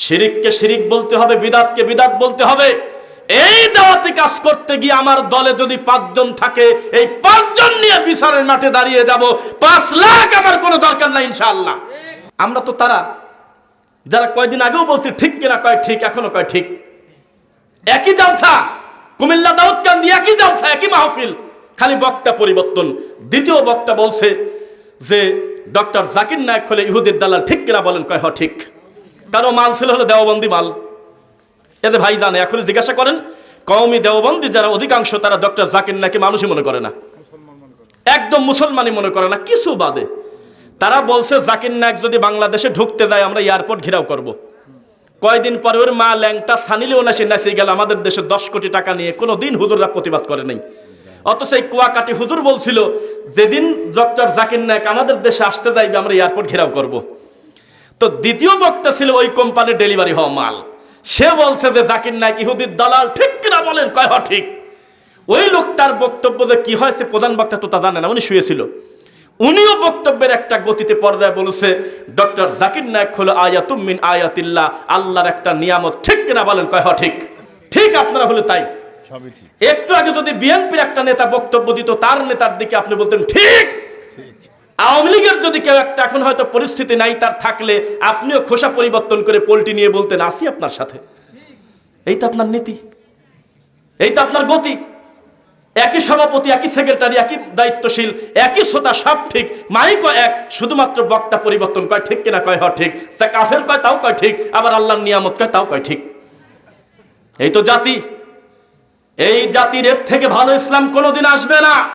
শিরিককে শিরিক বলতে হবে, বিদাতকে বিদাত বলতে হবে। এই দাওয়াতি কাজ করতে গিয়ে আমার দলে যদি 5 জন থাকে, এই 5 জন নিয়ে বিচারের মাঠে দাঁড়িয়ে যাব। 5 লাখ আমার কোনো দরকার নাই ইনশাআল্লাহ। আমরা তো তারা যারা কয়দিন আগেও বলছি ঠিক কিনা, কয় ঠিক, এখনো কয় ঠিক। একই জালসা, কুমিল্লা দাউদকান্দি একই জালসা, একই মাহফিল, খালি বক্তা পরিবর্তন। দ্বিতীয় বক্তা বলছে যে ডক্টর জাকির নায়েক হলে ইহুদির দালাল, ঠিক কিনা বলেন? কয় হ ঠিক। কারো মাল ছিল হলো দেওবন্দি মাল। এতে ভাই জানে, এখন জিজ্ঞাসা করেন কওমি দেওবন্দি যারা অধিকাংশ, তারা ডক্টর জাকির নায়েককে মানুষই মনে করে না, একদম মুসলমানই মনে করে না, কিছু বাদে। তারা বলছে জাকির নায়েক যদি বাংলাদেশে ঢুকতে যায় আমরা এয়ারপোর্ট ঘেরাও করব। কয়দিন পরে ওর মা ল্যাংটা সানিলেও নাচে গেল আমাদের দেশে 10 কোটি টাকা নিয়ে। কোনো দিন হুজুররা প্রতিবাদ করে নাই। অথচ এই কুয়াকাটি হুজুর বলছিল যেদিন ডক্টর জাকির নায়েক আমাদের দেশে আসতে যাইবে আমরা এয়ারপোর্ট ঘেরাও করব। তো দ্বিতীয় বক্তা ছিল ওই কোম্পানির ডেলিভারি হওয়া মাল। সে বলছে যে জাকির নায়েক ইহুদির দালাল, ঠিক কিনা বলেন? কয় হ ঠিক। ওই লোকটার বক্তব্য যে কি হয়েছে প্রধান বক্তা তো তা জানে না, উনি শুয়েছিল। উনিও বক্তব্যের একটা গতিতে পর্দায় বলেছে ডক্টর জাকির নায়েক হলো আয়াতুম মিন আয়াতিল্লাহ, আল্লাহর একটা নিয়ামত, ঠিক কিনা বলেন? কয় হ ঠিক। ঠিক আপনারা হলে তাই। একটু আগে যদি বিএনপির একটা নেতা বক্তব্য দিত, তার নেতার দিকে আপনি বলতেন ঠিক। আওয়ামী লীগের যদি কেউ একটা, এখন হয়তো পরিস্থিতি নাই তার, থাকলে আপনিও খোসা পরিবর্তন করে পোল্টি নিয়ে বলতেন আসি আপনার সাথে। এই তো আপনার নীতি, এই তো আপনার গতি। একই সভাপতি, একই সেক্রেটারি, একই দায়িত্বশীল, একই শ্রোতা, সব ঠিক, মাইকও এক, শুধুমাত্র বক্তা পরিবর্তন। কয় ঠিক কিনা? কয় হ ঠিক। কাফের কয় তাও কয় ঠিক, আবার আল্লাহর নিয়ামত কয় তাও কয় ঠিক। এই তো জাতি। এই জাতির এর থেকে ভালো ইসলাম কোনোদিন আসবে না।